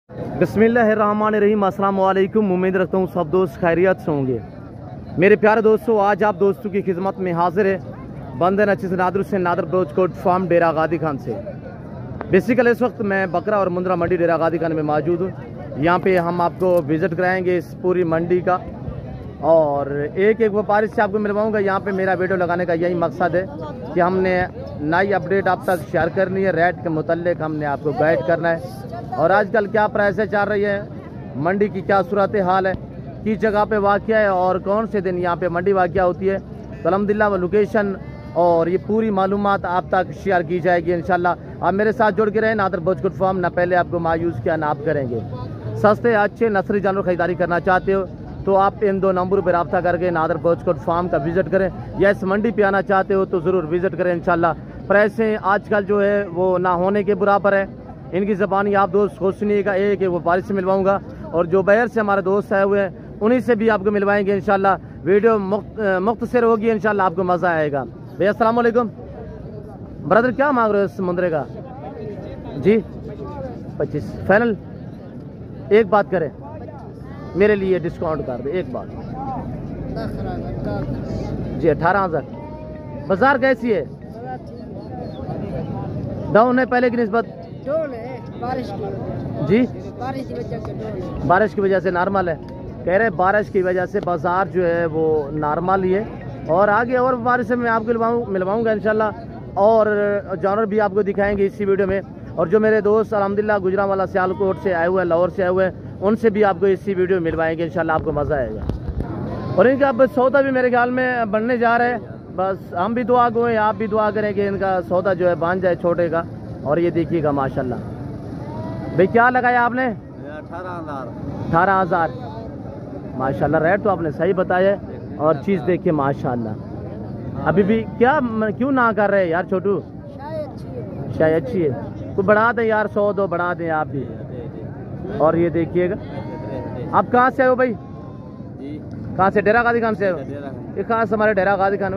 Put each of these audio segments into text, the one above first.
बिस्मिल्लाहिर्रहमानिर्रहीम। अस्सलाम वालेकुम। उम्मीद रखता हूँ सब दोस्त खैरियत से होंगे। मेरे प्यारे दोस्तों, आज आप दोस्तों की खिदमत में हाजिर है बंदे नचीस नादर से नादर ब्रोच कोट फार्म डेरा गादी खान से। बेसिकली इस वक्त मैं बकरा और मुंद्रा मंडी डेरा गादी खान में मौजूद हूँ। यहाँ पे हम आपको विज़िट कराएंगे इस पूरी मंडी का और एक एक व्यापारी से आपको मिलवाऊंगा। यहाँ पे मेरा वीडियो लगाने का यही मकसद है कि हमने नई अपडेट आप तक शेयर करनी है, रेट के मुतल्लिक हमने आपको गाइड करना है और आजकल क्या प्राइसें चल रही है, मंडी की क्या सूरत हाल है, किस जगह पे वाक़या है और कौन से दिन यहाँ पे मंडी वाक़या होती है। तो अल्हम्दुलिल्लाह लोकेशन और ये पूरी मालूमात आप तक शेयर की जाएगी इंशाल्लाह। आप मेरे साथ जुड़ के रहें। नादर बोचकुट फार्म, ना पहले आपको मायूस किया ना आप करेंगे। सस्ते अच्छे नस्ली जानवर खरीदारी करना चाहते हो तो आप इन दो नंबरों पर रब्ता करके नादर बोचकुट फार्म का विज़िट करें, या इस मंडी पे आना चाहते हो तो ज़रूर विज़िट करें इंशाल्लाह। प्राइसें आजकल जो है वो ना होने के बराबर है। इनकी ज़बानी आप दोस्त खुश सुनिएगा। एक व्यापारी से मिलवाऊंगा और जो बाहर से हमारे दोस्त आए हुए हैं उन्हीं से भी आपको मिलवाएंगे इंशाल्लाह। वीडियो मुख्तसर होगी इंशाल्लाह, आपको मज़ा आएगा। भैया अस्सलाम वालेकुम। ब्रदर क्या मांग रहे हो इस मुंद्रे का? जी 25 फाइनल। एक बात करें, मेरे लिए डिस्काउंट कर दे एक बात जी। 18,000। बाजार कैसी है? डाउन है पहले की निस्बत? बारिश की जी, बारिश की वजह से नॉर्मल है। कह रहे बारिश की वजह से बाजार जो है वो नॉर्मल ही है और आगे और बारिश से मैं आपको मिलवाऊंगा इंशाल्लाह और जानवर भी आपको दिखाएंगे इसी वीडियो में। और जो मेरे दोस्त अल्हम्दुलिल्लाह गुजरांवाला सियालकोट से आए हुए हैं, लाहौर से आए हुए हैं, उनसे भी आपको इसी वीडियो में मिलवाएंगे इंशाल्लाह, आपको मज़ा आएगा। और इनका अब सौदा भी मेरे ख्याल में बनने जा रहा है। बस हम भी दुआ गो हैं, आप भी दुआ करें कि इनका सौदा जो है बन जाए छोटे का। और ये देखिएगा माशाल्लाह। भाई क्या लगाया आपने? 18,000 माशाल्लाह। रेट तो आपने सही बताया है और चीज़ देखिए माशाल्लाह। अभी भी क्या क्यों ना कर रहे हैं यार छोटू? शायद अच्छी है तो बढ़ा दें यार, 100 दो बढ़ा दें आप भी। और ये देखिएगा। आप कहाँ से आए हो भाई? कहाँ से? डेरा गादी खान से आए हो? ये खास हमारे डेरा गादी खान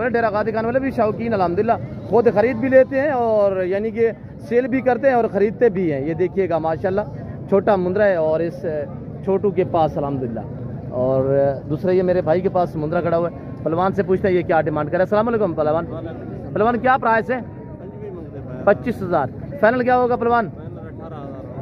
वाले भी शौकीन अल्हम्दुलिल्लाह खुद खरीद भी लेते हैं और यानी कि सेल भी करते हैं और ख़रीदते भी हैं। ये देखिएगा माशाल्लाह छोटा मुंद्रा है और इस छोटू के पास अल्हम्दुलिल्लाह। और दूसरा ये मेरे भाई के पास मुंद्रा खड़ा हुआ है। पहलवान से पूछते हैं ये क्या डिमांड करे। अस्सलाम वालेकुम पहलवान क्या प्राइस है? 25,000। फाइनल क्या होगा पहलवान?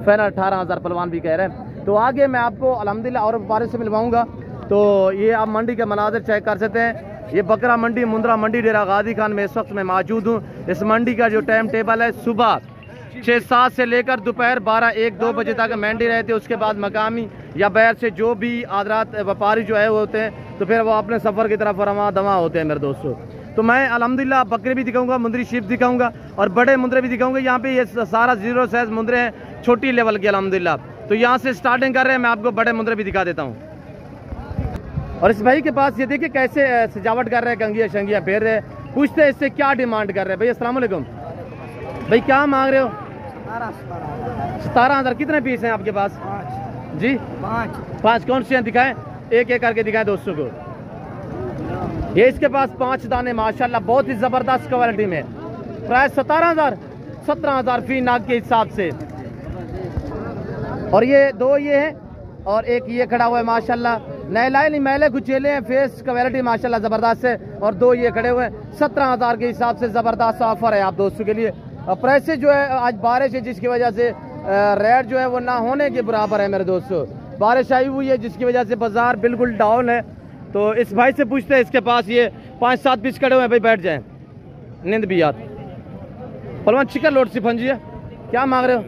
फाइनल 18,000 पहलवान भी कह रहे हैं। तो आगे मैं आपको अल्हम्दुलिल्लाह और व्यापारी से मिलवाऊंगा। तो ये आप मंडी के मनाज़िर चेक कर सकते हैं। ये बकरा मंडी, मुंद्रा मंडी, डेरा गादी खान में इस वक्त मैं मौजूद हूँ। इस मंडी का जो टाइम टेबल है, सुबह 6-7 से लेकर दोपहर 12-1-2 बजे तक मंडी रहती है। उसके बाद मकामी या बाहर से जो भी आदरात व्यापारी जो है वो होते हैं तो फिर वो अपने सफ़र की तरफ रवा दवा होते हैं मेरे दोस्तों। तो मैं अल्हम्दुलिल्लाह बकरे भी दिखाऊंगा, मुंदरी शीप दिखाऊंगा और बड़े मुंद्रे भी दिखाऊंगा। यहाँ पे ये सारा 0 साइज मुंद्रे हैं, छोटी लेवल के अल्हम्दुलिल्लाह। तो यहाँ से स्टार्टिंग कर रहे हैं, मैं आपको बड़े मुंद्रे भी दिखा देता हूँ। और इस भाई के पास ये देखिए कैसे सजावट कर रहे हैं, कंगियाँ शंगियाँ फेर रहे हैं। पूछते हैं इससे क्या डिमांड कर रहे हैं। भाई अस्सलाम वालेकुम। भाई क्या मांग रहे हो? 17,000। कितने पीस हैं आपके पास? जी 5। कौन से हैं दिखाएं, एक एक करके दिखाएं दोस्तों को। ये इसके पास 5 दाने माशाल्लाह बहुत ही ज़बरदस्त क्वालिटी में। प्राइस 17,000 फी नाग के हिसाब से। और ये 2 ये हैं और एक ये खड़ा हुआ है माशाल्लाह। नहलाए नहीं मैले गुचेले हैं, फेस क्वालिटी माशाल्लाह ज़बरदस्त है। और 2 ये खड़े हुए हैं। 17,000 के हिसाब से ज़बरदस्त ऑफर है आप दोस्तों के लिए। प्राइस जो है आज बारिश है जिसकी वजह से रेट जो है वो ना होने के बराबर है मेरे दोस्तों। बारिश आई हुई है जिसकी वजह से बाजार बिल्कुल डाउन है। तो इस भाई से पूछते हैं, इसके पास ये 5-7 पीस खड़े हुए हैं। भाई बैठ जाएं, नींद भी याद। पलवान चिकन लोट सिफंजी है, क्या मांग रहे हो?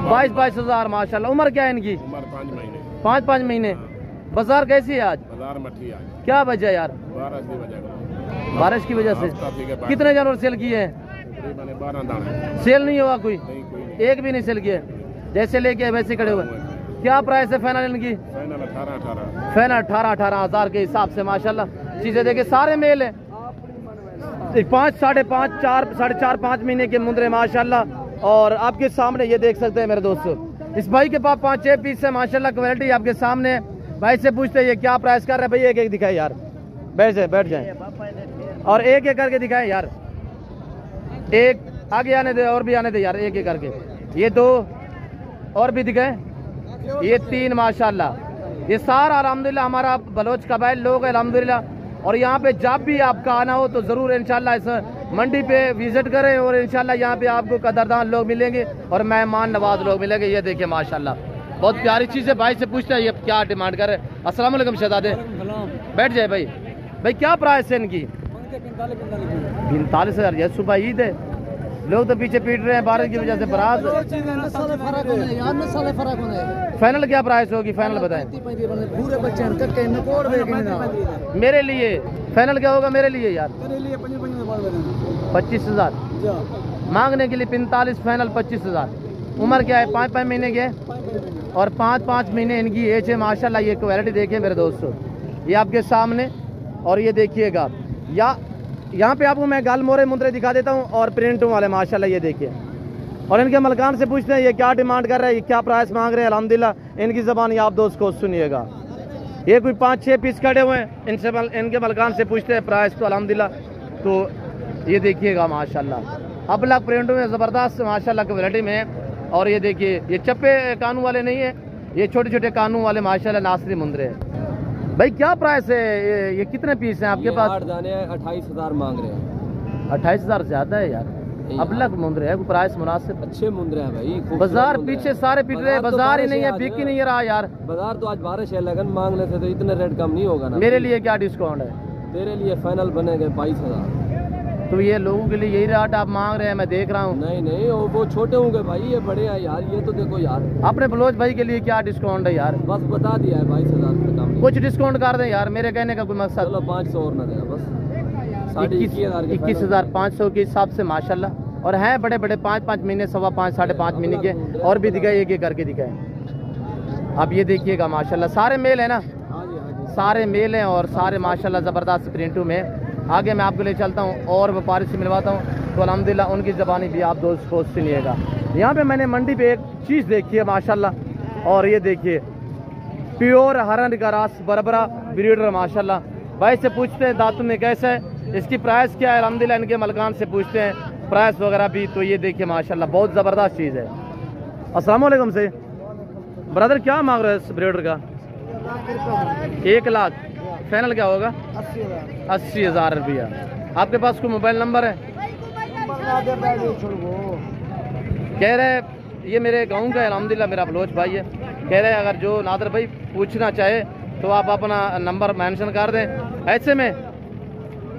22,000 माशाल्लाह। उम्र क्या है इनकी? 5 महीने। बाजार कैसी है आज? क्या वजह यार? बारिश की वजह से। कितने जानवर सेल किए हैं? सेल नहीं हुआ कोई? एक भी नहीं सेल किए। जैसे लेके वैसे खड़े हुए। क्या प्राइस है फाइनल इनकी? फाइनल 18,000 के हिसाब से माशाल्लाह। चीजें देखे सारे मेल है। 5, 5.5, 4, 4.5, 5 महीने के मुंद्रे माशाल्लाह। और आपके सामने ये देख सकते हैं मेरे दोस्तों। इस भाई के पास 5-6 पीस है माशाल्लाह, क्वालिटी आपके सामने। भाई से पूछते हैं ये क्या प्राइस कर रहे हैं। भाई एक एक दिखाए यार, बैठ जाए और एक एक करके दिखाए यार। एक आगे आने दे और भी आने दे यार, एक एक करके। ये 2 और भी दिखाए, ये 3 माशाल्लाह। ये सारा अल्हम्दुलिल्लाह हमारा बलोच कबाइल लोग है अल्हम्दुलिल्लाह। और यहाँ पे जब भी आपका आना हो तो ज़रूर इंशाल्लाह इस मंडी पे विजिट करें और इंशाल्लाह यहाँ पे आपको कदरदान लोग मिलेंगे और मेहमान नवाज लोग मिलेंगे। ये देखिए माशाल्लाह बहुत प्यारी चीज़ है। भाई से पूछते हैं ये क्या डिमांड कर रहे हैं। अस्सलाम वालेकुम शहजादे, बैठ जाए भाई। भाई क्या प्राइस है इनकी? 45,000। ये सुबह ईद है, लोग तो पीछे पीट रहे हैं बारिश की वजह से। बारात फाइनल क्या प्राइस होगी? फाइनल बताएं मेरे लिए। फाइनल क्या होगा मेरे लिए यार? 25,000 मांगने के लिए 45, फाइनल 25,000। उम्र क्या है? 5-5 महीने के और 5-5 महीने इनकी एज है माशाल्लाह। ये क्वालिटी देखिए मेरे दोस्तों, ये आपके सामने। और ये देखिएगा यहाँ पे आपको मैं गाल मोरे मुंदरे दिखा देता हूँ और प्रिंटों वाले माशाल्लाह। ये देखिए और इनके मलकान से पूछते हैं ये क्या डिमांड कर रहे हैं, ये क्या प्राइस मांग रहे हैं। अल्हम्दुलिल्लाह इनकी ज़बान आप दोस्त को सुनिएगा। ये कोई 5-6 पीस खड़े हुए हैं, इनसे इनके मलकान से पूछते हैं प्राइस तो अल्हम्दुलिल्लाह। तो ये देखिएगा माशाल्लाह अब लग प्रिंटों में ज़बरदस्त माशाल्लाह क्वालिटी में है। और ये देखिए ये चप्पे कानू वाले नहीं है, ये छोटे छोटे कानू वाले माशाल्लाह नासरी मुंदरे हैं। भाई क्या प्राइस है? ये कितने पीस हैं आपके पास? 8 दाने 28,000 मांग रहे हैं। 28,000 ज्यादा है यार। अब लग मुंदरे है, प्राइस मुनासिब। अच्छे मुंदरे हैं भाई। बाजार पीछे सारे पिट रहे हैं, बाजार ही नहीं है, बिक ही नहीं रहा यार। बाजार तो आज बारिश है, लगन मांग लेते तो इतने रेट कम नहीं होगा ना। मेरे लिए क्या डिस्काउंट है? तेरे लिए फाइनल बनेगा 22,000। तो ये लोगों के लिए यही रेट आप मांग रहे हैं? मैं देख रहा हूँ। नहीं वो छोटे होंगे भाई, ये बड़े हैं यार। ये तो देखो यार, अपने बलोच भाई के लिए क्या डिस्काउंट है यार? बस बता दिया है 22,000 से कम। कुछ डिस्काउंट कर दें यार, मेरे कहने का कोई मकसद। चलो 500 और ना देना बस। 21,500 के हिसाब से माशाल्लाह। और हैं बड़े बड़े 5-5 महीने, 5.25, 5.5 महीने के। और भी दिखाए, एक एक करके दिखाए। अब ये देखिएगा माशाल्लाह सारे मेल है ना? सारे मेल हैं और सारे माशाल्लाह ज़बरदस्त प्रिंटों में। आगे मैं आपको ले चलता हूँ और व्यापारी से मिलवाता हूँ तो अल्हम्दुलिल्लाह उनकी ज़बानी भी आप दोस्त को सुनिएगा। यहाँ पे मैंने मंडी पे एक चीज़ देखी है माशाल्लाह। और ये देखिए प्योर हरन का रास बरबरा ब्रीडर माशाल्लाह। भाई से पूछते हैं दांतों में कैसा है, इसकी प्राइस क्या है। अल्हम्दुलिल्लाह इनके मलकान से पूछते हैं प्राइस वगैरह भी। तो ये देखिए माशाल्लाह बहुत ज़बरदस्त चीज़ है। अस्सलाम वालेकुम से ब्रदर, क्या मांग रहे हैं इस ब्रीडर का? 1 लाख। फाइनल क्या होगा? 80,000 रुपया। आपके पास कोई मोबाइल नंबर है? कह रहे ये मेरे गाँव का है अल्हम्दुलिल्लाह, मेरा बलोच भाई है। कह रहे अगर जो नादर भाई पूछना चाहे तो आप अपना नंबर मेंशन कर दें। ऐसे में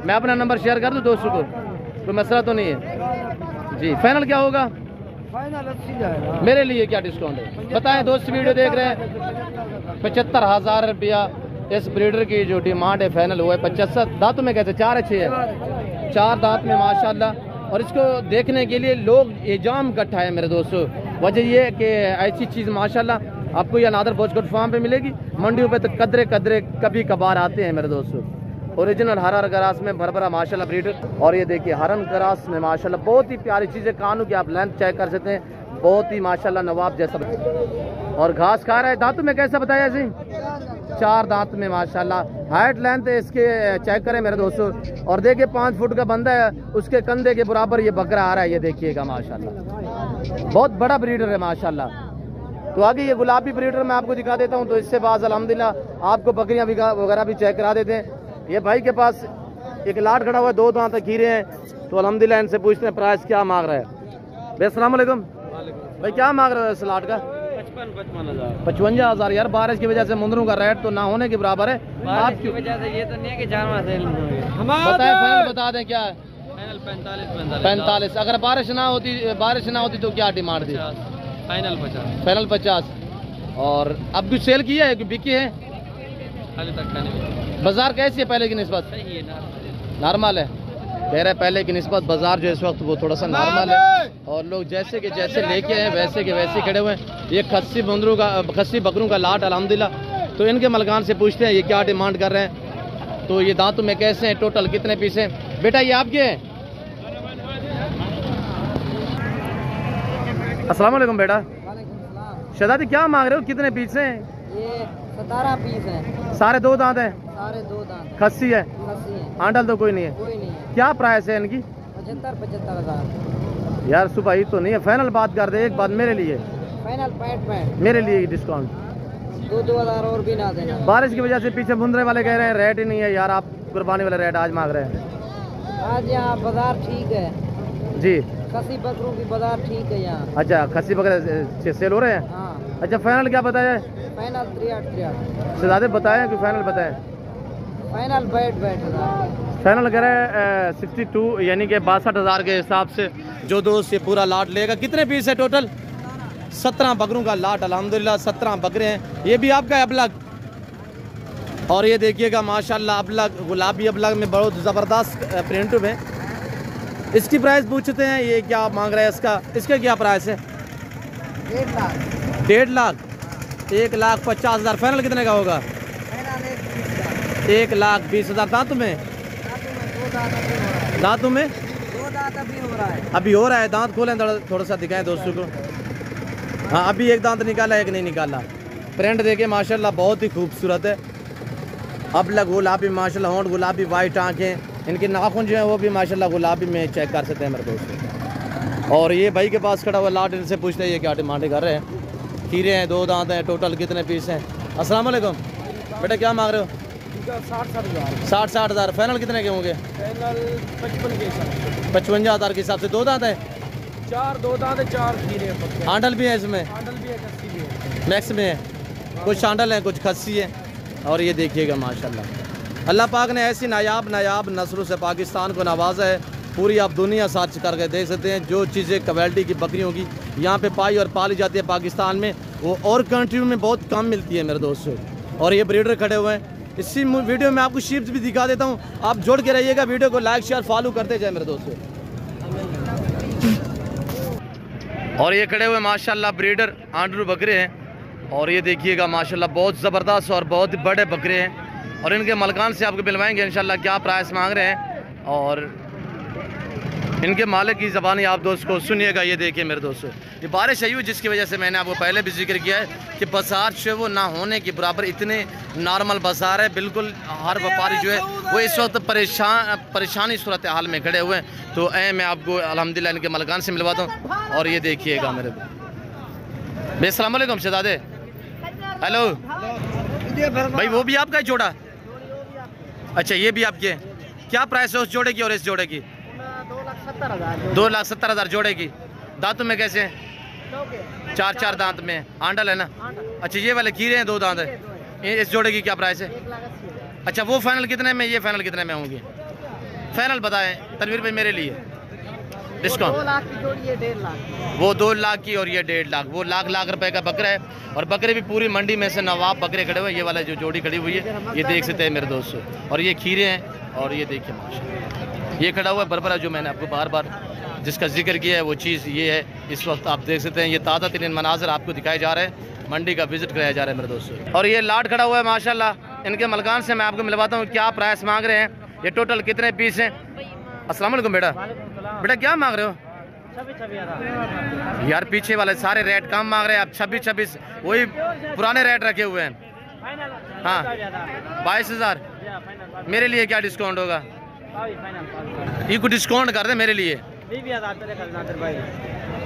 मैं अपना नंबर शेयर कर दूं दोस्तों को, कोई मसला तो नहीं है जी। फाइनल क्या होगा? फाइनल 80 जाएगा। मेरे लिए क्या डिस्काउंट है बताएं। दोस्त वीडियो देख रहे हैं। 75,000 रुपया इस ब्रीडर की जो डिमांड है, फाइनल हुआ है 75। दांतों में कैसे? 4 अच्छे है, 4 दांत में माशाल्लाह। और इसको देखने के लिए लोग एजाम इकट्ठा है मेरे दोस्तों। वजह ये कि ऐसी चीज़ माशाल्लाह आपको यह नादर बोचकोट फार्म पे मिलेगी। मंडियों पे तो कदरे कदरे कभी कभार आते हैं मेरे दोस्तों। ओरिजिनल हरन ग्रास में भरभरा माशाल्लाह ब्रीडर। और ये देखिए हरन ग्रास में माशाल्लाह बहुत ही प्यारी चीज़ें। कानों की आप लेंथ चेक कर सकते हैं, बहुत ही माशाल्लाह नवाब जैसा। और घास खा रहा है। दांतों में कैसा बताया जी? 4 दांत में माशाल्लाह। हाइट लेंथ इसके चेक करें मेरे दोस्तों। और देखिए 5 फुट का बंदा है, उसके कंधे के बराबर ये बकरा आ रहा है। ये देखिएगा माशाल्लाह बहुत बड़ा ब्रीडर है माशाल्लाह। तो आगे ये गुलाबी ब्रीडर मैं आपको दिखा देता हूँ। तो इससे बाद अल्हम्दुलिल्लाह आपको बकरियाँ वगैरह भी चेक करा देते हैं। ये भाई के पास एक लाट खड़ा हुआ है, 2 दांत खीरे हैं। तो अल्हम्दुलिल्लाह इनसे पूछते हैं प्राइस क्या मांग रहे हैं। भाई अस्सलाम वालेकुम। भाई क्या मांग रहे हो इस लाट का? 55,000 यार। बारिश की वजह से मुंदरों का रेट तो ना होने के बराबर है। आपकी वजह से ये तो नहीं है कि 4 माह से बताएं। फाइनल बता दें क्या है? 45। अगर बारिश ना होती तो क्या डिमांड थी? फाइनल 50। फाइनल 50। और अब कुछ सेल किया है, बिकी है? हाल तक नहीं। बाजार कैसी है पहले की निस्बत? सही है, नॉर्मल है। कह रहे पहले की निस्बत बाजार जो इस वक्त वो थोड़ा सा नॉर्मल है। और लोग जैसे के जैसे लेके हैं वैसे के वैसे खड़े हुए हैं। ये खस्सी बकरों का लाट अल्हम्दुलिल्लाह। तो इनके मलकान से पूछते हैं ये क्या डिमांड कर रहे हैं। तो ये दांतों में कैसे हैं, टोटल कितने पीस हैं? बेटा ये आपके हैं? अस्सलाम वालेकुम बेटा। शहजादी क्या मांग रहे हो, कितने पीस हैं? ये 17 पीस है। सारे 2 दांत हैं? सारे 2 दांत। खस्सी है? खस्सी है। आंडल तो कोई नहीं है? कोई नहीं है। क्या प्राइस है इनकी? 75,000। यार सुबह ही तो नहीं है, फाइनल बात कर दे एक बात मेरे लिए। फाइनल 65 मेरे लिए डिस्काउंट 2,000 और भी ना देना। बारिश की वजह से पीछे मुंद्रे वाले कह रहे हैं रेट ही नहीं है यार, आप कुर्बानी वाले रेट आज मांग रहे हैं। आज यहाँ बाजार ठीक है जी। खसी बकरों की बाजार ठीक है यहाँ। अच्छा, खस्सी वगैरह सेल हो रहे हैं। हाँ अच्छा, फाइनल क्या बताया? फाइनल 63 ज़्यादा बताएं कि फाइनल बताएं? फाइनल 62,000 फाइनल कह रहे हैं 62 यानी कि 62,000 के हिसाब से जो दोस्त ये पूरा लाट लेगा। कितने पीस है टोटल? 17 बकरों का लाट, अल्हम्दुलिल्लाह 17 बकरे हैं। ये भी आपका है अबलग, और ये देखिएगा माशाल्लाह अबलग, गुलाबी अबलग में बहुत ज़बरदस्त प्रिंट में। इसकी प्राइस पूछते हैं, ये क्या मांग रहे हैं इसका? इसका क्या प्राइस है? 1 लाख 1.5 लाख 1,50,000। फाइनल कितने का होगा? फाइनल 1,20,000। दांतों में? दांतों में 2 दांत अभी हो रहा है। अभी हो रहा है। दांत खोलें थोड़ा सा दिखाएं दोस्तों को। हाँ, अभी एक दांत निकाला, एक नहीं निकाला। प्रिंट देखिए माशाल्लाह बहुत ही खूबसूरत है। अबलग गुलाबी माशाल्लाह, होंठ गुलाबी, वाइट आंखें, इनके नाखून जो है वो भी माशाल्लाह गुलाबी में चेक कर सकते हैं मेरे दोस्त। और ये भाई के पास खड़ा हुआ लाट, इनसे पूछते हैं ये क्या डिमांड कर रहे हैं। खीरे हैं, 2 दांत हैं, टोटल कितने पीस हैं? अस्सलाम वालेकुम बेटा, क्या मांग रहे हो? 60,000। फाइनल कितने के होंगे? 55,000 के हिसाब से। 2 दांत है? 2 दांत है, 4 खीरे हैं। आंडल भी है इसमें? आंडल भी है, खस्सी भी है। मैक्स में है, कुछ आंडल है कुछ खस्सी है। और ये देखिएगा माशाल्लाह अल्लाह पाक ने ऐसी नायाब नस्लों से पाकिस्तान को नवाजा है। पूरी आप दुनिया सर्च करके देख सकते हैं जो चीज़ें क्वालिटी की बकरियों की यहाँ पे पाई और पाली जाती है पाकिस्तान में, वो और कंट्रियों में बहुत कम मिलती है मेरे दोस्तों। और ये ब्रीडर खड़े हुए हैं। इसी वीडियो में आपको शीप्स भी दिखा देता हूँ, आप जुड़ के रहिएगा। वीडियो को लाइक शेयर फॉलो करते जाए मेरे दोस्तों। और ये खड़े हुए माशाल्लाह ब्रीडर आंडरू बकरे हैं। और ये देखिएगा माशाल्लाह बहुत ज़बरदस्त और बहुत बड़े बकरे हैं। और इनके मलकान से आपको मिलवाएंगे इंशाल्लाह क्या प्राइस मांग रहे हैं और इनके मालिक की ज़बानी आप दोस्त को सुनिएगा। ये देखिए मेरे दोस्तों, ये बारिश आई हुई जिसकी वजह से मैंने आपको पहले भी जिक्र किया है कि बाजार जो है वो ना होने के बराबर इतने नॉर्मल बाजार है। बिल्कुल हर व्यापारी जो है वो इस वक्त परेशानी सूरत हाल में खड़े हुए हैं। तो मैं आपको अल्हम्दुलिल्लाह इनके मलकान से मिलवाता हूँ। और ये देखिएगा मेरे भाई, अस्सलाम वालेकुम शहजादे। हेलो भाई, वो भी आपका है जोड़ा? अच्छा, ये भी आपके। क्या प्राइस है उस जोड़े की और इस जोड़े की? 2,70,000 जोड़े की। दांतों में कैसे? 4 दांत में। आंडल है ना? अच्छा, ये वाले खीरे हैं, 2 दांत है। इस जोड़े की क्या प्राइस है? अच्छा, वो फाइनल कितने में, ये फाइनल कितने में होंगे? फाइनल बताएं तनवीर भाई मेरे लिए। डिस्काउंट 2 लाख की जोड़ी है, 1.5 लाख। वो 2 लाख की और ये 1.5 लाख। वो लाख रुपए का बकरा है। और बकरे भी पूरी मंडी में से नवाब बकरे खड़े हुए। ये वाला जो जोड़ी खड़ी हुई है ये देख सकते हैं मेरे दोस्तों। और ये खीरे हैं। और ये देखिए माशाल्लाह ये खड़ा हुआ है बरबरा, जो मैंने आपको बार बार जिसका जिक्र किया है वो चीज़ ये है। इस वक्त आप देख सकते हैं ये ताज़ा तरीन मनाजर आपको दिखाए जा रहे हैं, मंडी का विजिट कराया जा रहा है मेरे दोस्तों। और ये लाट खड़ा हुआ है माशाल्लाह। इनके मलकान से मैं आपको मिलवाता हूँ क्या प्राइस मांग रहे हैं, ये टोटल कितने पीस हैं। अस्सलाम वालेकुम बेटा, बेटा क्या मांग रहे हो? 26,000 यार पीछे वाले सारे रेट कम मांग रहे हैं आप। 26 वही पुराने रेट रखे हुए हैं। हाँ 22,000। मेरे लिए क्या डिस्काउंट होगा? ये कुछ डिस्काउंट कर दे मेरे लिए।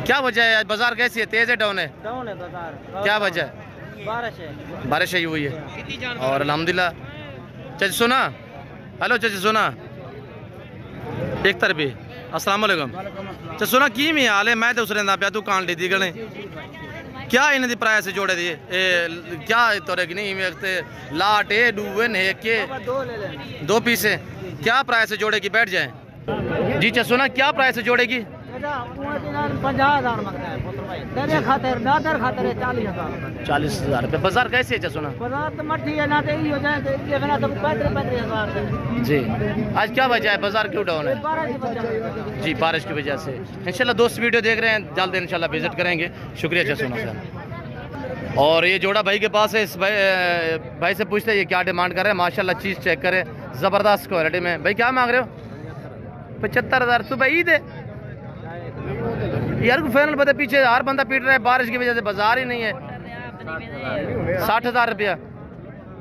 क्या वजह है? आज बाजार कैसी है? तेज है डाउन है? डाउन है बाजार। क्या वजह है? बारिश आई हुई है। और अल्हम्दुलिल्लाह। चाची सुना, हेलो चाची सुना एक तरफी। अस्सलाम वालेकुम। चाची सुना की में हाल है? मैं तो उसने पे तू कान ली दी गले क्या इन्हें दी प्राइस जोड़े दी क्या तोरे की नहीं लाट है डूबन है के 2 पीस है। क्या प्राइस जोड़े की? बैठ जाए जी। चाची सुना क्या प्राइस जोड़े की? 50,000 मांगता है पुत्र भाई। तेरे खातिर दादर खातिर 40,000। 40,000 रुपये। बाजार कैसे है चाची सुना? बाजार तो मट्टी है ना, तो ही हो जाए तो ना तो 35,000 जी। आज क्या वजह है बाजार क्यों डाउन है? जी बारिश की वजह से। इंशाल्लाह दोस्त वीडियो देख रहे हैं, जल्द इंशाल्लाह विजिट करेंगे। शुक्रिया चाची सुना सर। और ये जोड़ा भाई के पास है। इस भाई से पूछते हैं ये क्या डिमांड कर रहे हैं। माशाल्लाह चीज़ चेक करें, ज़बरदस्त क्वालिटी में। भाई क्या मांग रहे हो? 75,000। सुबह ईद है यार, फाइनल पता पीछे हर बंदा पीट रहा है, बारिश की वजह से बाजार ही नहीं है। 60,000 रुपया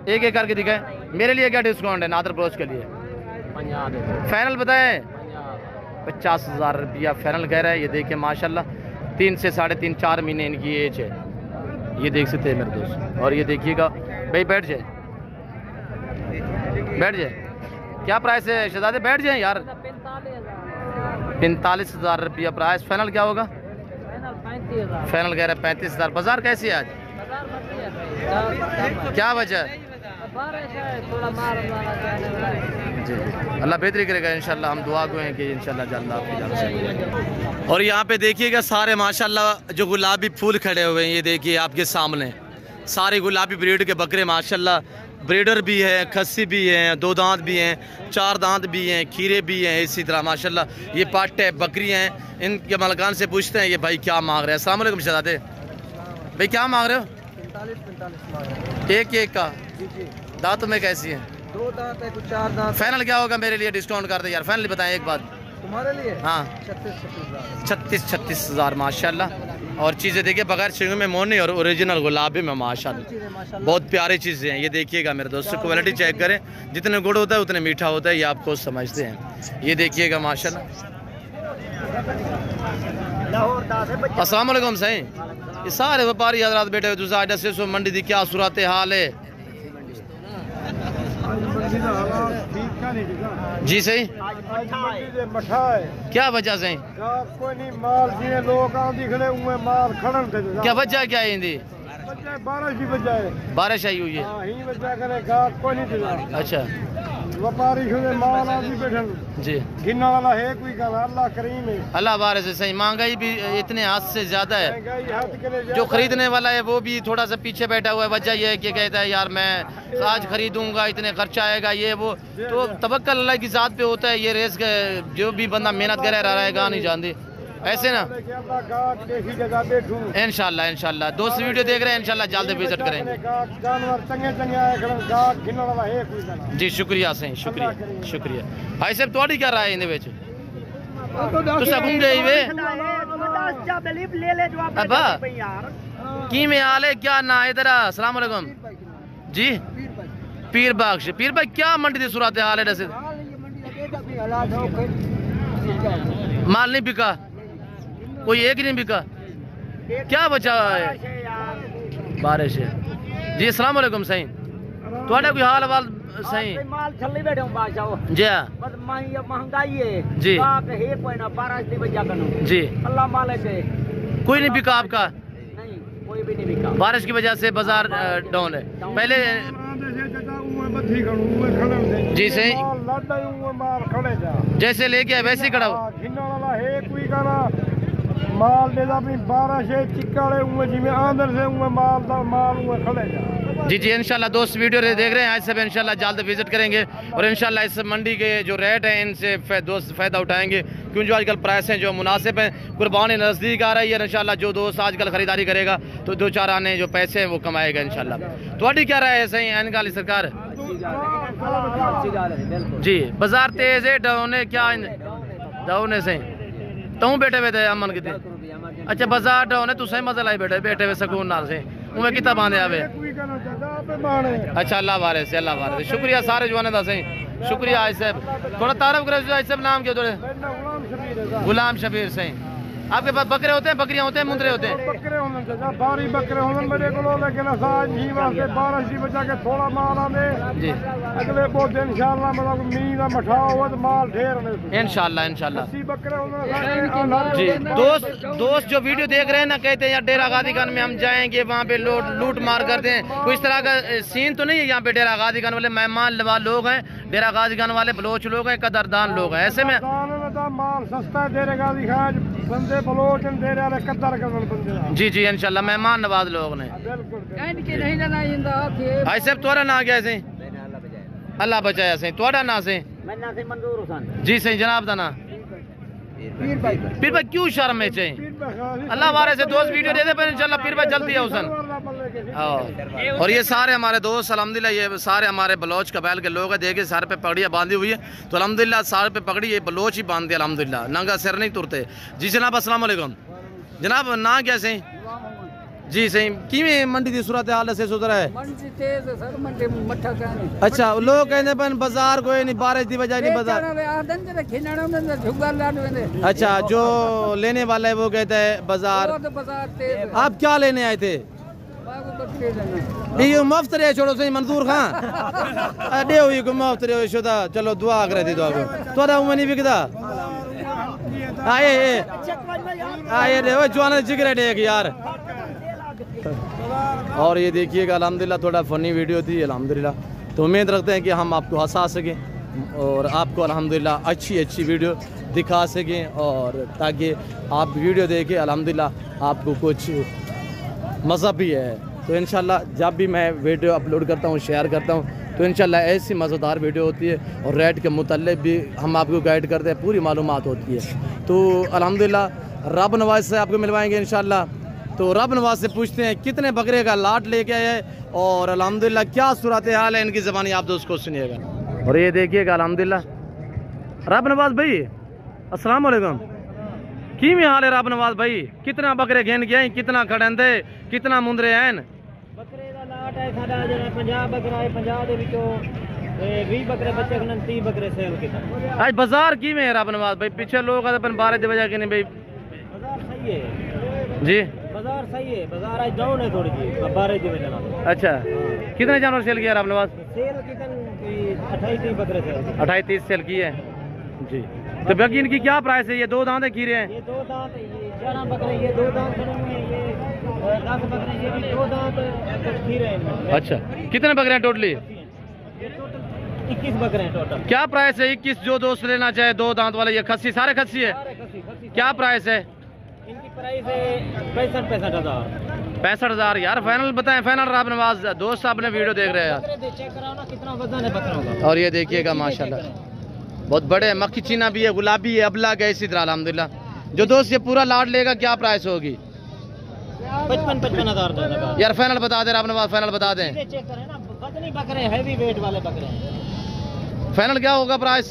एक एक करके दिखाए। मेरे लिए क्या डिस्काउंट है नादर ब्रोच के लिए? फाइनल बताए 50,000 रुपया फाइनल कह रहा है। ये देखिए माशाल्लाह 3 से 3.5 4 महीने इनकी एज है। ये देख सकते हैं मेरे दोस्त। और ये देखिएगा भाई, बैठ जाए बैठ जाए। क्या प्राइस है शहजादे? बैठ जाए यार। 45,000 रुपया प्राइस। फाइनल क्या होगा? फाइनल कह रहे हैं 35,000। बाजार कैसी है आज? क्या वजह है? जी अल्लाह बेहतरी करेगा इंशाल्लाह। हम दुआ को हैं कि इंशाल्लाह जल्द आपकी जान से। और यहाँ पे देखिएगा सारे माशाल्लाह जो गुलाबी फूल खड़े हुए हैं, ये देखिए आपके सामने सारे गुलाबी ब्रीड के बकरे माशाल्लाह। ब्रीडर भी है, खस्सी भी हैं, 2 दांत भी हैं, 4 दांत भी हैं, खीरे भी हैं, इसी तरह माशाल्लाह ये पाटे हैं, बकरियां हैं। इनके मालिकान से पूछते हैं ये भाई क्या मांग रहे हैं। अस्सलाम वालेकुम शहजादे भाई, क्या मांग रहे हो? 45 एक का। दांतों में कैसी है? 2 दांत है, कुछ 4 दांत। फाइनल क्या होगा मेरे लिए? डिस्काउंट कर दे यार, फाइनल बताएं एक बात। तुम्हारे लिए? हाँ 36,000 माशाल्लाह। और चीज़ें देखिए बगैर शिंगों में मोनी और ओरिजिनल गुलाबी में माशाल्लाह बहुत प्यारी चीज़ें हैं। ये देखिएगा मेरे दोस्तों, क्वालिटी चेक करें। जितने गुड़ होता है उतने मीठा होता है, ये आप खुद समझते हैं। ये देखिएगा माशाल्लाह। अस्सलाम वालेकुम सही। ये सारे व्यापारी हजरात बैठे हुए दूसरा आज से मंडी दी क्या सूरत हाल है? जी सही। क्या वजह से? कोई नहीं माल जिए लोग आंदी खड़े हुए माल खड़न थे। क्या वजह क्या है? इंदी बारिश की वजह है। बारिश आई हुई है। हां ही वजह करे गाहक कोई नहीं थे। अच्छा व्यापारी खड़े माल आंदी बैठन जी। गिनने वाला है कोई का? अल्लाह करीम है। अल्लाह बारिश से सही। महंगाई भी इतने हद से ज्यादा है। महंगाई हद के जो खरीदने वाला है वो भी थोड़ा सा पीछे बैठा हुआ है। वजह यह है कि कहता है यार मैं आज खरीदूंगा, इतने खर्चा आएगा, ये वो। तो तवक्कल अल्लाह की ज़ात पे होता है। ये रेस जो भी बंदा मेहनत करे रहेगा नहीं जानती ऐसे ना। इंशाल्लाह इंशाल्लाह दोस्त वीडियो देख रहे हैं, इंशाल्लाह जल्द विजिट करेंगे। जी शुक्रिया सही, शुक्रिया शुक्रिया। भाई साहब थोड़ी क्या राय है? की में हाल है क्या ना? इधर अस्सलाम वालेकुम जी। पीर बाग पीर भाई क्या मंडी की सूरत हाल है? जैसे माल नहीं बिका, कोई एक ही नहीं बिका, क्या बचा है? बारिश है जी। अस्सलाम वालेकुम सही। थोड़ा कोई हाल वाल सही? माल छल्ली बैठे हूं बादशाह जी हाँ बस महंगाई है जी। है कोई ना बारिश की वजह कनो जी। अल्लाह मालिक है। कोई नहीं बिका आपका? नहीं कोई भी नहीं बिका। बारिश की वजह से बाजार डाउन है। पहले जी सही जैसे लेके आए वैसे ही खड़ा हो। माल दे अपनी 12 से चिक्काड़े हुए जिमें आंदर से हुए माल दा माल हुए खड़े जा। जी जी इंशाल्लाह दोस्त वीडियो देख रहे हैं आज सब इंशाल्लाह जल्द विजिट करेंगे और इंशाल्लाह इस मंडी के जो रेट हैं इनसे दोस्त फ़ायदा उठाएंगे, क्योंकि जो आजकल प्राइस हैं जो मुनासिब हैं। कुर्बानी नज़दीक आ रही है, इंशाल्लाह जो दोस्त आजकल ख़रीदारी करेगा तो 2-4 आने जो पैसे हैं वो कमाएगा इंशाल्लाह। थोड़ी क्या राय है? सही आने वाली सरकार जी। बाजार तेज है डाउन है क्या? डाउन है सही। तू बैठे हुए थे अमन कितने? अच्छा बाजार डाउन है तू सही मजा लाई बैठे हुए सुकून नाल से उमें कितना बांधे आवे। अच्छा अल्लाह वाले से, अल्लाह वाले से शुक्रिया सारे जवाने दा सही शुक्रिया। आज साहब थोड़ा तारफ करो। आज साहब नाम क्या थोड़े? गुलाम शबीर सही। आपके पास बकरे होते हैं, बकरियां होते हैं, मुंदरे होते हैं? बकरे होने बारी बकरे होने मेरे को, लेकिन साज ही वास्ते 12 सी बचा के थोड़ा माल आने जी। अगले बहुत इंशाल्लाह मतलब मींह का मठा हो तो माल ढेर ने इंशाल्लाह इंशाल्लाह बकरे जी। दोस्त जो वीडियो देख रहे हैं ना कहते हैं यार डेरा गाजी खान में हम जाएंगे, वहाँ पे लूट मार करते हैं। कोई इस तरह का सीन तो नहीं है यहाँ पे। डेरा गाजी खान वाले मेहमान लोग हैं, डेरा गाजी खान वाले बलोच लोग हैं, कदरदान लोग हैं। ऐसे में माल सस्ता है डेरा गाजी खान बंदे बलोच डेरे वाले कदर कर बंदे। जी जी इंशाल्लाह मेहमान नवाज लोग ने। भाई साहब तोरा ना क्या सही? अल्लाह बचाया सही। तोड़ा ना सही? मंजूर हुसैन जी सही जनाब दा ना पीर भाई क्यों शर्म है चाहिए? अल्लाह वाले से दोस्त वीडियो दे दे पर इंशाल्लाह पीर भाई जल्दी है हुसैन। और ये सारे हमारे दोस्त अल्हम्दुलिल्लाह ये सारे हमारे बलोच कबाइल के लोग हैं। देखिए सर पे पगड़ियाँ बांधी हुई है तो अल्हम्दुलिल्लाह सर पे पगड़ी ये बलोच ही बांधते अल्हम्दुलिल्लाह, नंगा सिर नहीं तुरते। जी जनाब अस्सलाम वालेकुम। जनाब ना क्या सही? जी सही। किमें मंडी की सूरत हाल से सुधरा है? मंडी तेज है सर, मंडी मठा कहने। अच्छा लोग कहते हैं बाजार कोई नहीं, बारिश की वजह नहीं बाजार। अच्छा जो लेने वाला है वो कहता है बाजार। बाजार तेज। आप क्या लेने आए थे? बकरे देना ये मुफ्त रहे छोड़ो सही मंसूर खान अडे हुई को मुफ्त रहे शुदा चलो दुआ करे थी दुआ को तोरा उमनी बिकदा आए आए रे वो जवान जिगर देख यार। और ये देखिएगा अल्हम्दुलिल्लाह थोड़ा फनी वीडियो थी अल्हम्दुलिल्लाह, तो उम्मीद रखते हैं कि हम आपको हंसा सकें और आपको अल्हम्दुलिल्लाह अच्छी वीडियो दिखा सकें, और ताकि आप वीडियो देखें अल्हम्दुलिल्लाह आपको कुछ मज़ा भी है। तो इंशाल्लाह जब भी मैं वीडियो अपलोड करता हूँ शेयर करता हूँ तो इंशाल्लाह ऐसी मज़ेदार वीडियो होती है, और रेट के मुताल्लिक़ भी हम आपको गाइड करते हैं, पूरी मालूमात होती है। तो अल्हम्दुलिल्लाह रब नवाज से आपको मिलवाएंगे इंशाल्लाह। तो रब नवाज से पूछते हैं कितने बकरे का लाट लेके आए हैं और अल्हम्दुलिल्लाह क्या सूरत हाल है इनकी ज़बानी, आप दोस्त को सुनिएगा। और ये देखिएगा अल्हम्दुलिल्लाह रब नवाज भाई अस्सलाम वालेकुम, की में हाल है रब नवाज भाई? कितना बकरे घेन के आए, कितना खड़े कितना मुंदरे हैं? बकरे का लाट है साडा जेड़ा 50 बकरा है, 50 दे विचों 20 बकरे बच्चे कन 30 बकरे सेल किता। आज बाजार की में है रब नवाज भाई? पीछे लोग अपन 12 की वजह के नहीं भाई बाजार सही है जी, बाजार सही है, बाजार आज डाउन है थोड़ी जी 12 की वजह ना। अच्छा कितने जानवर सेल किया रब नवाज? सेल कितन 28-30 बकरे सेल 28-30 सेल की है जी। तो बाकी इनकी क्या प्राइस है? ये 2 दांत खीरे हैं, ये 2 दांत, ये 11 बकरे, ये 2 दांत खड़े हुए हैं, ये 10 बकरे, ये भी 2 दांत कुछ खीरे हैं। अच्छा कितने बकरे हैं टोटली? ये टोटल 21 बकरे हैं टोटल। क्या प्राइस है? 21 जो दोस्त लेना चाहे 2 दांत वाले, ये खस्सी सारे खस्सी है, सारे खस्सी क्या प्राइस है? इनकी प्राइस है 65 हज़ार। 65,000 यार फाइनल बताएं, फाइनल रब नवाज दोस्त अपने वीडियो देख रहे हैं यार। बकरे चेक कराओ ना कितना वजन है बकरों का। और ये देखिएगा माशाल्लाह बहुत बड़े, मक्खी चीना भी है, गुलाबी है, अबला है, इसी तरह अल्हम्दुलिल्लाह। जो दोस्त ये पूरा लाट लेगा क्या प्राइस होगी? 55 हज़ार यार फाइनल बता दे रब नवाज, फाइनल बता दें। चेक करें ना, वजनी बकरे हैवी वेट वाले बकरे हैं। फाइनल क्या होगा प्राइस?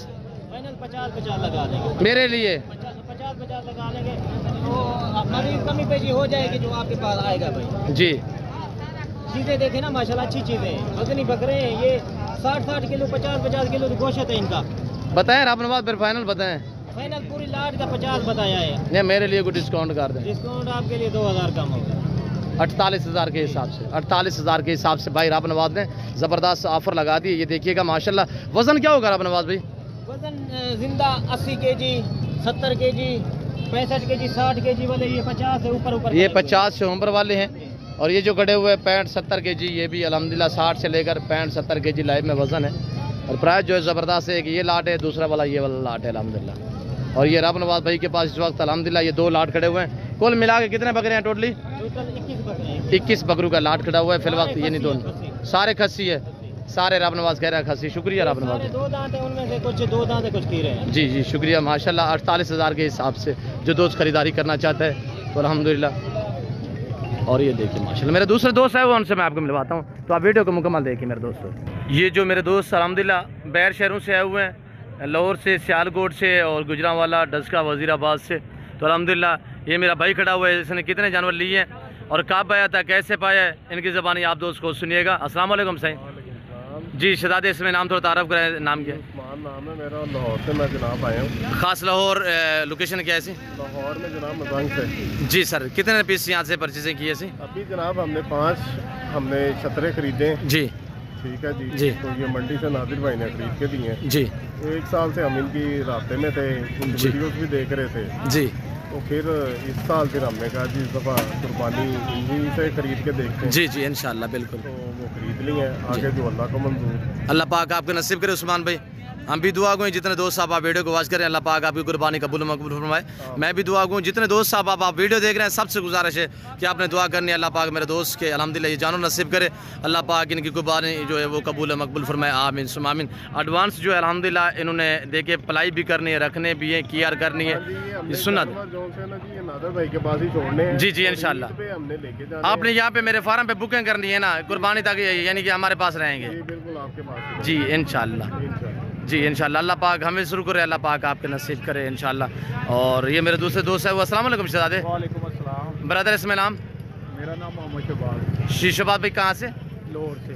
फाइनल 50 लगा देंगे मेरे लिए 50 लगा लेंगे, तो हमारी कमी पेशी हो जाएगी जो आपके पास आएगा भाई जी। चीजें देखे ना माशाल्लाह अच्छी चीजें हैं, वजनी बकरे हैं ये 60 किलो 50 किलो तो गोश्त है इनका। बताएं रब नवाज फिर फाइनल बताएं। फाइनल पूरी लाट का 50 बताया है। नहीं मेरे लिए कुछ डिस्काउंट कर दें। डिस्काउंट आपके लिए 2000 कम होगा। 48,000 के हिसाब से, 48,000 के हिसाब से भाई रब नवाज ने ज़बरदस्त ऑफर लगा दी। ये देखिएगा माशाल्लाह। वजन क्या होगा रब नवाज भाई? वजन जिंदा 80 kg 70 kg 65 kg 60 kg वाले, ये 50 से ऊपर ये 50 से ऊपर वाले हैं, और ये जो खड़े हुए 65-70 kg ये भी अल्हम्दुलिल्लाह 60 से लेकर 65-70 kg लाइव में वजन है। और प्राइस जो है ज़बरदस्त है, कि ये लाट है, दूसरा वाला ये वाला लाट है अल्हम्दुलिल्लाह। और ये रब नवाज भाई के पास इस वक्त अल्हम्दुलिल्लाह ये 2 लाट खड़े हुए हैं। कुल मिला के कितने बकरे हैं टोटली? टोटल 21 बकरे हैं। 21 बकरों का लाट खड़ा हुआ है फिल वक्त। ये नहीं दोनों सारे खस्सी है, सारे रब नवाज कह रहा है खस्सी। शुक्रिया रब नवाज। 2 दांत है उनमें से, कुछ 2 दांत है कुछ खीरे हैं। जी जी शुक्रिया माशाल्लाह। 48,000 के हिसाब से जो दोस्त खरीदारी करना चाहता है तो अल्हम्दुलिल्लाह। और ये देखिए माशाल्लाह मेरे दूसरे दोस्त है वो, उनसे मैं आपको मिलवाता हूँ, तो आप वीडियो को मुकम्मल देखिए मेरे दोस्तों। ये जो मेरे दोस्त अल्हम्दुलिल्लाह बैर शहरों से आए हुए हैं, लाहौर से, सियालकोट से और गुजरांवाला, डस्का, वज़ीराबाद से। तो अल्हम्दुलिल्लाह ये मेरा भाई खड़ा हुआ है, इसने कितने जानवर लिए हैं और कब आया था, कैसे पाया है, इनकी ज़बानी आप दोस्त को सुनिएगा। अस्सलाम वालेकुम सही जी। शहजादे इसमें नाम थोड़ा तारफ़ करें, नाम क्या है? नाम है मेरा, लाहौर से मैं जनाब आया हूँ। ख़ास लाहौर लोकेशन क्या है ऐसी? लाहौर में जनाब मजांग से। जी सर कितने पीस यहाँ से परचेजिंग की ऐसी? अभी जनाब हमने 5 छतरे खरीदे हैं। जी ठीक है जी। जी। तो ये मंडी से नादिर भाई ने खरीद के दिए हैं जी। तो 1 साल से हम इनकी रास्ते में थे, उनकी जी। वीडियोस भी देख रहे थे। जी तो फिर इस साल फिर हमने कहा जी इस दफ़ा कुर्बानी इन्हीं से खरीद के देखते हैं। जी जी इंशाल्लाह बिल्कुल। तो वो खरीद ली है, आगे जो अल्लाह को मंजूर। अल्लाह पाक आपको नसीब करे उस्मान भाई। हम भी दुआ गो जितने दोस्त साहब आप वीडियो को वॉच करें, अल्लाह पाक आपकी कुर्बानी कबूल मकबूल फरमाए। मैं भी दुआ गो जितने दोस्त साहब आप वीडियो देख रहे हैं, सबसे गुजारिश है कि आपने दुआ करनी है, अल्लाह पाक मेरे दोस्त के अल्हम्दुलिल्लाह ये जानो नसीब करे, अल्लाह पाक इनकी कुर्बानी जो है वो कबूल मकबूल फरमाए। आमीन सुम आमीन। एडवांस जो है अल्हम्दुलिल्लाह इन्होंने देके पलाई भी करनी है, रखने भी है, केयर करनी है, सुन्नत। जी जी इंशाल्लाह आपने यहाँ पे मेरे फार्म पे बुकिंग करनी है ना कुर्बानी तक, यानी कि हमारे पास रहेंगे जी इंशाल्लाह। जी इंशाल्लाह अल्लाह पाक हमें शुरू करे, अल्लाह पाक आपके नसीब करे इंशाल्लाह। और ये मेरे दूसरे दोस्त है वो। अस्सलाम वालेकुम शहजादे। वालेकुम अस्सलाम। ब्रदर इसमें नाम? मेरा नाम मोहम्मद शहबाज। शहबाज भाई कहाँ से? लाहौर से।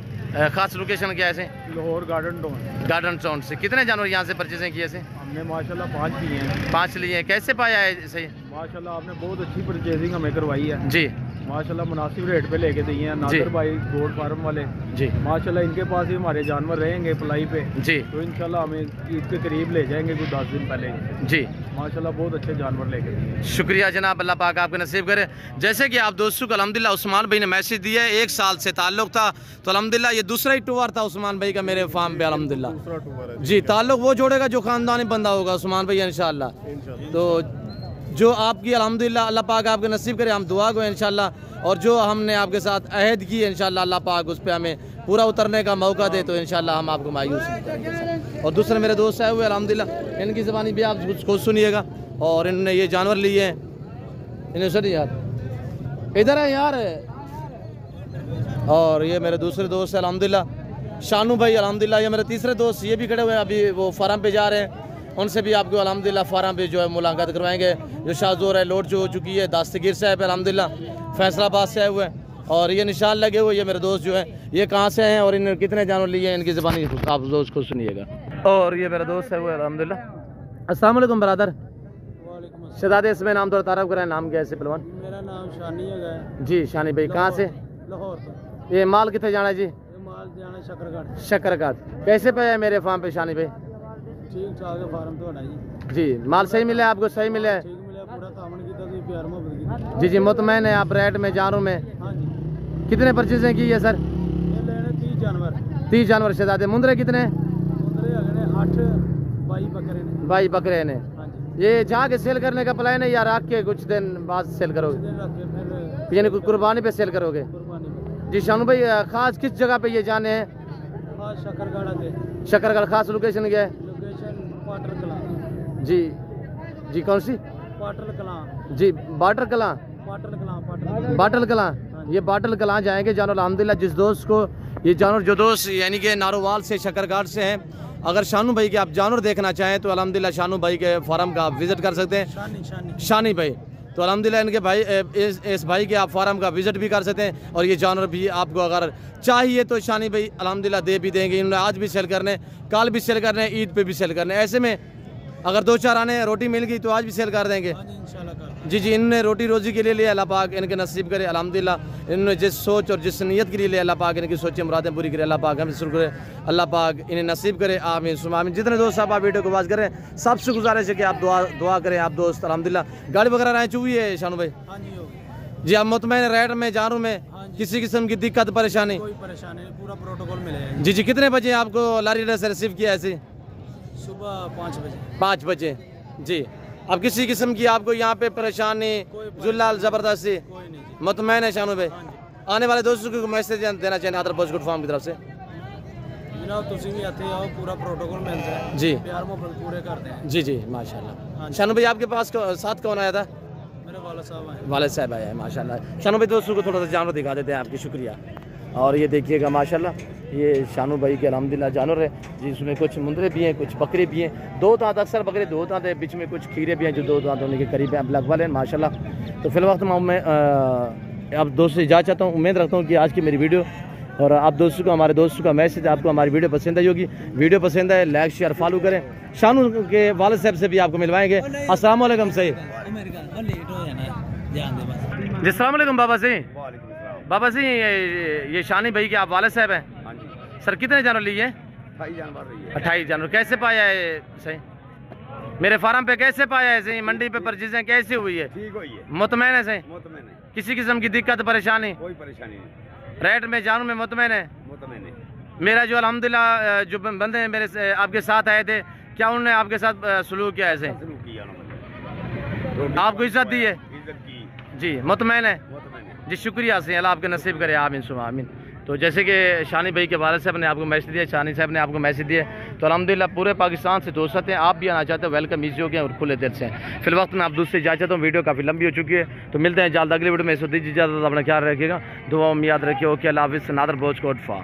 खास लोकेशन क्या है? Lahore garden town. Garden town से। कितने जानवर यहाँ से परचेजिंग किए से? हमने माशाल्लाह 5 लिए हैं। 5 लिए हैं। कैसे पाया है सही? माशाल्लाह आपने बहुत अच्छी परचेजिंग हमें करवाई है जी। माशाल्लाह मुनासिब रेट पे लेके दिए हैं नादिर भाई गोड फार्म वाले जी माशाल्लाह। इनके पास ही हमारे जानवर रहेंगे पलाई पे जी तो इंशाल्लाह हमें ईद के करीब ले जाएंगे कुछ 10 दिन पहले जी। माशाल्लाह बहुत अच्छे जानवर लेके दिए हैं। शुक्रिया जनाब, अल्लाह पाक आपके नसीब करे। जैसे कि आप दोस्तों को अल्हम्दुलिल्लाह उस्मान भाई ने मैसेज दिया है, 1 साल से ताल्लुक़ था, तो अल्हम्दुलिल्लाह ये दूसरा ही टूर था उस्मान भाई का मेरे फार्म पे अल्हम्दुलिल्लाह जी। ताल्लुक़ वो जोड़ेगा जो ख़ानदानी बंदा होगा उस्मान भाई इंशाल्लाह। तो जो आपकी अल्हम्दुलिल्लाह अल्लाह पाक आपके नसीब करे, हम दुआ को इंशाल्लाह, और जो हमने आपके साथ अहद की इंशाल्लाह अल्लाह पाक उस पर हमें पूरा उतरने का मौका दे तो इंशाल्लाह हम आपको मायूस नहीं करेंगे। और दूसरे मेरे दोस्त आए हुए अल्हम्दुलिल्लाह, इनकी ज़बानी भी आप कुछ सुनिएगा। और इन्होंने ये जानवर लिए हैं, इन्हें सर यार इधर है यार। और ये मेरे दूसरे दोस्त है अल्हम्दुलिल्लाह शानू भाई, अल्हम्दुलिल्लाह ये मेरे तीसरे दोस्त ये भी खड़े हुए हैं, अभी वो फार्म पे जा रहे हैं। उनसे भी आपको अल्हम्दुलिल्लाह फार्म पे जो है मुलाकात करवाएंगे। जो शाहजोर है लोड जो हो चुकी है, दास्तगीर साहब अल्हम्दुलिल्लाह फैसलाबाद से आए हुए हैं। और ये निशान लगे हुए, ये मेरे दोस्त जो है ये कहाँ से हैं और इन्होंने कितने जानवर लिए हैं, इनकी ज़बानी आप दोस्त को सुनिएगा। और ये मेरा दोस्त है वो अल्हम्दुलिल्लाह। अस्सलाम वालेकुम बरादर। शहजादे इसमें नाम तो तारफ़ कराए, नाम क्या है पहलवान? मेरा नाम शानी है जी। शानी भाई कहाँ से? लाहौर। ये माल कितने जाना है जी? माल जाना शकरगढ़। शकरगढ़। कैसे पे है मेरे फार्म पे शानी भाई? ठीक ठाक है फार्म तो जी। माल सही मिला है आपको? सही मिला है? पूरा कामन की तो प्यार मोहब्बत की। जी जी मुतमैन है आप रेट में जानों में? हाँ जी। कितने परचेजें की है सर? ये लेने 30 जानवर। 30 जानवर। शहजादे मुंदरे कितने? मुंदरे अगले 8 22 बकरे ने। 22 बकरे ने। हाँ जी। ये जाके सेल करने का प्लान है या रख के कुछ दिन बाद सेल करोगे? फिर यानी कुर्बानी पे सेल करोगे? कुर्बानी में। जी। शानू भाई खास किस जगह पे ये जाने हैं? हाँ शकरगढ़ के। शकरगढ़। खास लोकेशन क्या है? लोकेशन पाटर कलां। जी जी। कौन सी? पाटर कलां। जी बाटर कलां। पाटर कलां। पाटर बाटल कलां। ये बाटल कलां जाएंगे जानवर अल्हम्दुलिल्लाह। जिस दोस्त को ये जानवर, जो दोस्त यानी कि नारोवाल से शकरगढ़ से हैं, अगर शानू भाई के आप जानवर देखना चाहें तो अल्हम्दुलिल्लाह शानू भाई के फार्म का आप विज़िट कर सकते हैं। शानी भाई तो अल्हम्दुलिल्लाह इनके भाई इस भाई के आप फार्म का विज़िट भी कर सकते हैं। और ये जानवर भी आपको अगर चाहिए तो शानी भाई अल्हम्दुलिल्लाह दे भी देंगे। इन्होंने आज भी सेल करने, कल भी सेल करने, ईद पे भी सेल करने। ऐसे में अगर 2-4 आने रोटी मिल गई तो आज भी सेल कर देंगे। जी जी। इन्होंने रोटी रोज़ी के लिए लिया, अल्लाह पाक इनके नसीब करे अल्हम्दुलिल्लाह। इन्होंने जिस सोच और जिस नीयत के लिए लिया, अल्लाह पाक इनकी सोचें मुरादें पूरी करे, अल्लाह पाक हमें शुक्र करे, अल्लाह पाक इन्हें नसीब करे। आमीन सुमा आमीन। जितने दोस्त आप वीडियो को वाच कर रहे हैं सबसे गुजारिश है कि आप दुआ करें आप दोस्त अल्हम्दुलिल्लाह। गाड़ी वगैरह रहें चुकी है शानू भाई? जी। आप मुतमैन रेट में जानू में किसी किस्म की दिक्कत परेशानी? कोई परेशानी नहीं, पूरा प्रोटोकॉल मिलेगा। जी जी। कितने बजे आपको लारी से रिसीव किया ऐसे? सुबह 5 बजे। 5 बजे। जी। अब किसी किस्म की आपको यहाँ पे परेशानी जुल्लाल ज़बरदस्ती? मुतमैन है शानू भाई? आने वाले दोस्तों को मैसेज देना चाहिए आदर पोस्ट गुड फार्म की तरफ से? जनाब तुसी भी आते आओ, पूरा प्रोटोकॉल मिलता है जी। प्यार मोहब्बत पूरे करते हैं। जी जी माशाल्लाह। शानू भाई आपके पास साथ कौन आया था? मेरे वाला साहब आए। वालिद साहब आया है माशाल्लाह। शानू भाई दोस्तों को थोड़ा सा जानवर दिखा देते हैं आपकी, शुक्रिया। और ये देखिएगा माशाल्लाह ये शानू भाई के अल्हम्दुलिल्लाह जानवर है जिसमें कुछ मुंदरे भी हैं, कुछ बकरे भी हैं। 2 दांत, अक्सर बकरे 2 दांत है, बीच में कुछ खीरे भी हैं जो 2 दांत होने के करीब हैं, ब्लैक वाले हैं माशाल्लाह। तो फिल वक्त मैं अब दोस्तों से इजाज़त चाहता हूँ। उम्मीद रखता हूँ कि आज की मेरी वीडियो और आप दोस्तों को, हमारे दोस्तों का मैसेज आपको हमारी वीडियो पसंद आई होगी। वीडियो पसंद आए लाइक शेयर फॉलो करें। शानू के वालिद साहब से भी आपको मिलवाएंगे। अस्सलाम वालेकुम सही। जी अस्सलाम वालेकुम बाबा जी। बाबा जी ये शानी भाई के आप वालिद साहब हैं? हाँ जी। सर कितने जानवर लिए? 28 जानवर। कैसे पाया है सही? मेरे फार्म पे कैसे पाया है सही? मंडी पे परचेजें कैसे हुई है? ठीक हुई है। मुतमैन है सही? मुतमैन है। किसी किस्म की दिक्कत परेशानी? कोई परेशानी नहीं। रेट में जानवर में मुतमैन है? मुतमैन है। मेरा जो अल्हम्दुलिल्लाह जो बंदे मेरे से आपके साथ आए थे, क्या उन्होंने आपके साथ सलूक किया ऐसे? आपको इज्जत दी है? जी। मुतमैन है? जी शुक्रिया से, अल्लाह आपके नसीब करे। आमीन सुमा आमीन। तो जैसे कि शानी भाई के वालिद साहब ने आपको मैसेज दिया, शानी साहब ने आपको मैसेज दिया, तो अल्हम्दुलिल्लाह पूरे पाकिस्तान से दोस्त हैं। आप भी आना चाहते हैं वेलकम ईजी हो गया और खुले दिल से हैं। फिल वक्त में आप दूसरे इजाज़त हूँ, वीडियो काफ़ी लंबी हो चुकी है, तो मिलते हैं जल्द अगली वीडियो में। इस वक्त दीजिए इजाज़त, अपना ख्याल रखिएगा, दुआ में याद रखिए। ओके अल्लाह हाफ़िज़। नादर बोझ कोट फा।